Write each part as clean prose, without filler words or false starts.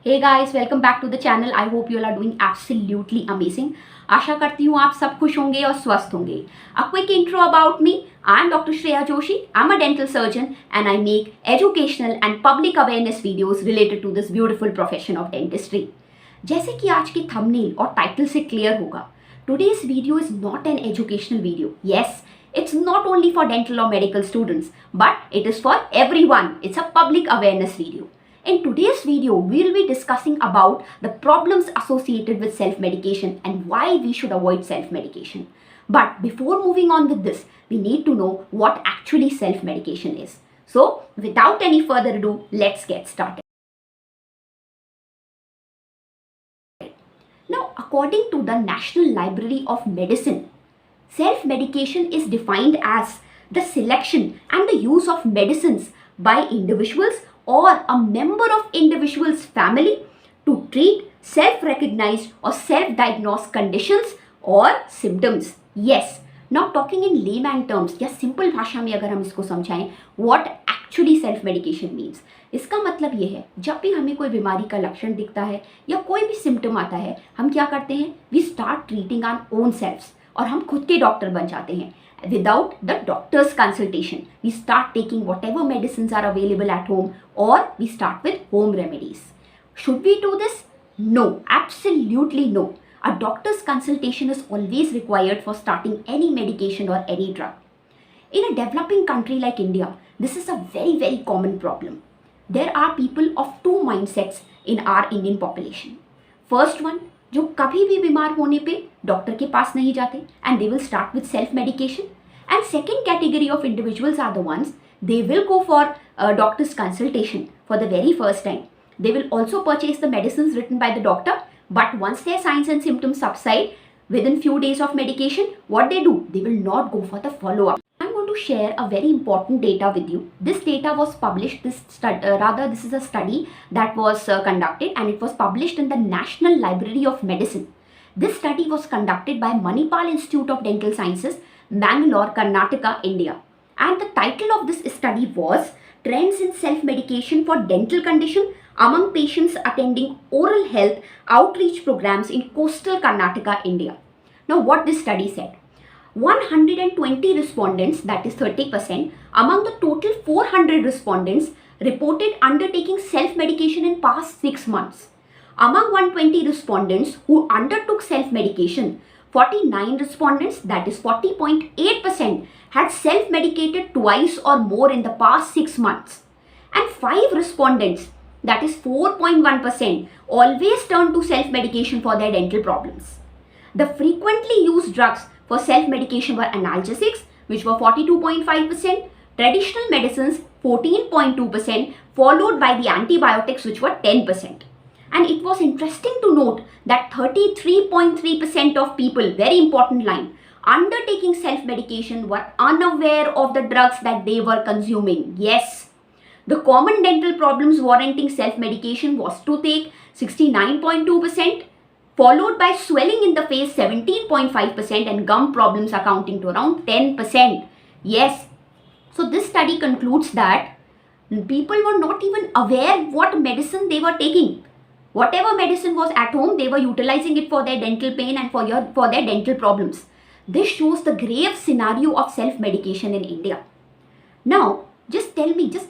Hey guys, welcome back to the channel. I hope you all are doing absolutely amazing. आशा करती हूँ आप सब खुश होंगे और स्वस्थ होंगे. A quick intro about me. I'm Dr. Shreya Joshi. I'm a dental surgeon and I make educational and public awareness videos related to this beautiful profession of dentistry. जैसे कि आज के thumbnail और title से clear होगा, today's video is not an educational video. Yes, it's not only for dental or medical students, but it is for everyone. It's a public awareness video. In today's video, we will be discussing about the problems associated with self-medication and why we should avoid self-medication. But before moving on with this, we need to know what actually self-medication is. So, without any further ado, let's get started. Now, according to the National Library of Medicine, self-medication is defined as the selection and the use of medicines by individuals or a member of individual's family to treat self-recognized or self-diagnosed conditions or symptoms. Yes, now talking in layman terms या simple भाषा में अगर हम इसको समझाएं, what actually self-medication means. इसका मतलब ये है, जब भी हमें कोई बीमारी का लक्षण दिखता है या कोई भी सिम्टम आता है, हम क्या करते हैं? We start treating our own selves और हम खुद के डॉक्टर बन जाते हैं. Without the doctor's consultation, we start taking whatever medicines are available at home or we start with home remedies. Should we do this? No, absolutely no. A doctor's consultation is always required for starting any medication or any drug. In a developing country like India, this is a very common problem. There are people of two mindsets in our Indian population. First one, जो कभी भी बीमार होने पे doctor के पास नहीं जाते and they will start with self medication. And second category of individuals are the ones they will go for a doctor's consultation for the very first time. They will also purchase the medicines written by the doctor, but once their signs and symptoms subside within few days of medication, what they do? They will not go for the follow-up. I'm going to share a very important data with you. This data was published, this is a study that was conducted and it was published in the National Library of Medicine. This study was conducted by Manipal Institute of Dental Sciences, Bangalore, Karnataka, India. And the title of this study was Trends in Self-Medication for Dental Condition Among Patients Attending Oral Health Outreach Programs in Coastal Karnataka, India. Now what this study said? 120 respondents, that is 30%, among the total 400 respondents reported undertaking self-medication in past 6 months. Among 120 respondents who undertook self-medication, 49 respondents, that is 40.8%, had self-medicated twice or more in the past 6 months. And 5 respondents, that is 4.1%, always turned to self-medication for their dental problems. The frequently used drugs for self-medication were analgesics, which were 42.5%, traditional medicines 14.2%, followed by the antibiotics, which were 10%. And it was interesting to note that 33.3% of people, very important line, undertaking self-medication were unaware of the drugs that they were consuming. Yes, the common dental problems warranting self-medication was toothache, 69.2%, followed by swelling in the face, 17.5%, and gum problems accounting to around 10%. Yes, so this study concludes that people were not even aware what medicine they were taking. Whatever medicine was at home, they were utilizing it for their dental pain and for their dental problems. This shows the grave scenario of self-medication in India. Now, just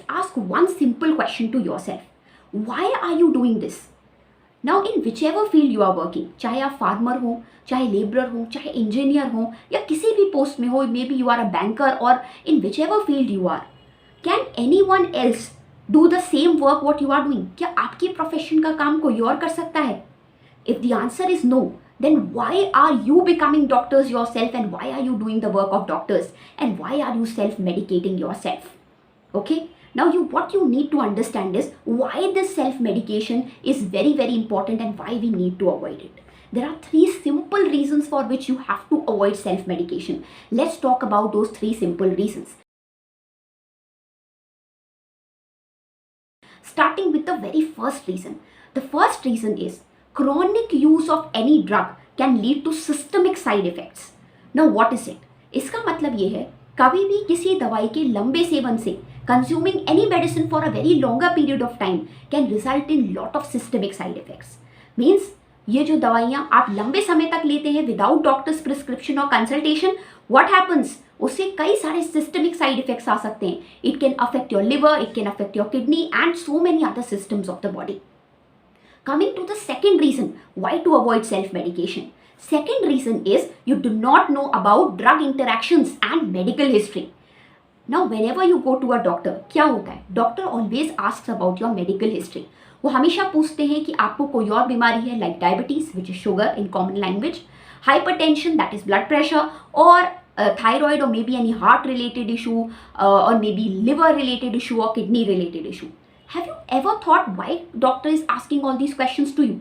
ask one simple question to yourself. Why are you doing this? Now, in whichever field you are working, चाहे आप farmer हो, चाहे laborer हो, चाहे engineer हो, या किसी भी post में हो, maybe you are a banker or in whichever field you are, can anyone else do the same work what you are doing? क्या आपकी profession का काम कोई और कर सकता है? If the answer is no, then why are you becoming doctors yourself and why are you doing the work of doctors and why are you self-medicating yourself? Okay? Now what you need to understand is why this self-medication is very important and why we need to avoid it. There are 3 simple reasons for which you have to avoid self-medication. Let's talk about those 3 simple reasons. Starting with the very first reason. The first reason is chronic use of any drug can lead to systemic side effects. Now what is it? इसका मतलब ये है कभी भी किसी दवाई के लंबे सेवन से Consuming any medicine for a very longer period of time can result in lot of systemic side effects. Means ये जो दवाइयाँ आप लंबे समय तक लेते हैं विदाउट डॉक्टर्स प्रिस्क्रिप्शन और कंसल्टेशन, व्हाट हैपन्स, उससे कई सारे सिस्टमिक साइड इफेक्ट्स आ सकते हैं. It can affect your liver, it can affect your kidney and so many other systems of the body. Coming to the second reason why to avoid self-medication. Second reason is you do not know about drug interactions and medical history. Now whenever you go to a doctor, क्या होता है, doctor always asks about your medical history. वो हमेशा पूछते हैं कि आपको कोई और बीमारी है, like diabetes which is sugar in common language, hypertension that is blood pressure, और thyroid or maybe any heart related issue or maybe liver related issue or kidney related issue. Have you ever thought why doctor is asking all these questions to you?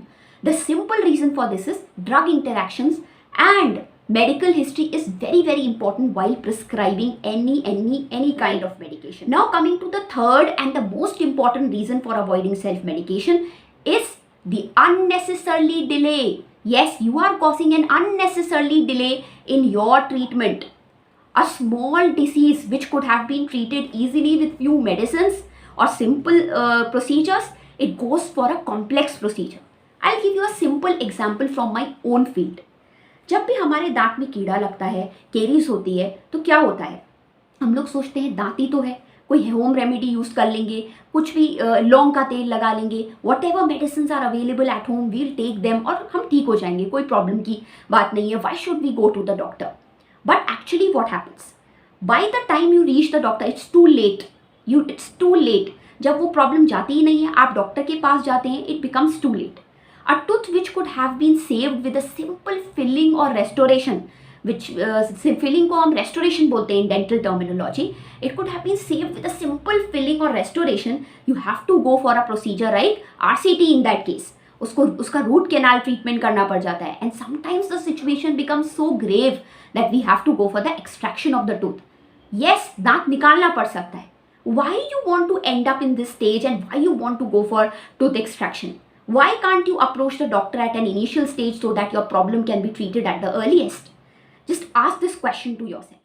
The simple reason for this is drug interactions and medical history is very very important while prescribing any kind of medication. Now coming to the third and the most important reason for avoiding self medication is the unnecessarily delay. Yes, you are causing an unnecessarily delay in your treatment. A small disease which could have been treated easily with few medicines or simple procedures, it goes for a complex procedure. I'll give you a simple example from my own field. जब भी हमारे दांत में कीड़ा लगता है, caries होती है, तो क्या होता है, हम लोग सोचते हैं दांती तो है, कोई होम रेमेडी यूज़ कर लेंगे, कुछ भी लौंग का तेल लगा लेंगे, whatever medicine are available at home will take them और हम ठीक हो जाएंगे, कोई प्रॉब्लम की बात नहीं है. Why should we go to the doctor? But actually what happens, by the time you reach the doctor it's too late. It's too late. जब वो प्रॉब्लम जाती ही नहीं है, आप डॉक्टर के पास जाते हैं, it becomes too late. A tooth which could have been saved with a simple filling or restoration, which filling को हम restoration बोलते हैं in dental terminology, it could have been saved with a simple filling or restoration. You have to go for a procedure, right? RCT in that case. उसका root canal treatment करना पड़ जाता है, and sometimes the situation becomes so grave that we have to go for the extraction of the tooth. Yes, दांत निकालना पड़ सकता है. Why you want to end up in this stage and why you want to go for tooth extraction? Why can't you approach the doctor at an initial stage so that your problem can be treated at the earliest? Just ask this question to yourself.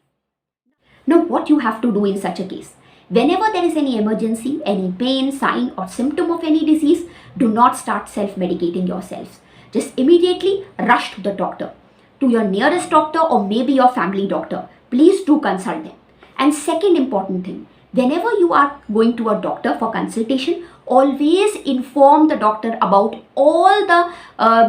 Now, what you have to do in such a case? Whenever there is any emergency, any pain, sign or symptom of any disease, do not start self-medicating yourselves. Just immediately rush to the doctor, to your nearest doctor or maybe your family doctor. Please do consult them. And second important thing, whenever you are going to a doctor for consultation, always inform the doctor about all the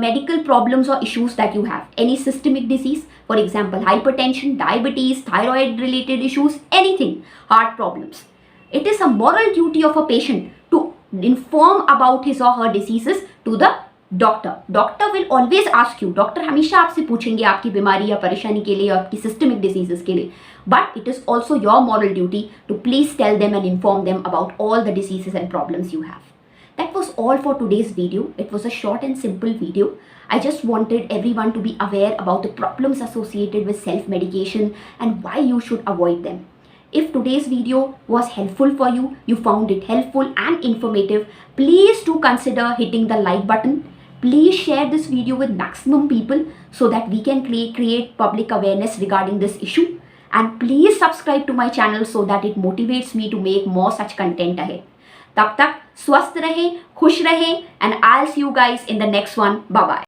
medical problems or issues that you have. Any systemic disease, for example, hypertension, diabetes, thyroid related issues, anything, heart problems. It is a moral duty of a patient to inform about his or her diseases to the doctor. Doctor will always ask you, doctor हमेशा आपसे पूछेंगे आपकी बीमारी या परेशानी के लिए, आपकी systemic diseases के लिए. But it is also your moral duty to please tell them and inform them about all the diseases and problems you have. That was all for today's video. It was a short and simple video. I just wanted everyone to be aware about the problems associated with self-medication and why you should avoid them. If today's video was helpful for you, you found it helpful and informative, please do consider hitting the like button. Please share this video with maximum people so that we can create public awareness regarding this issue. And please subscribe to my channel so that it motivates me to make more such content ahead. तब तक स्वस्थ रहें, खुश रहें, and I'll see you guys in the next one. Bye bye.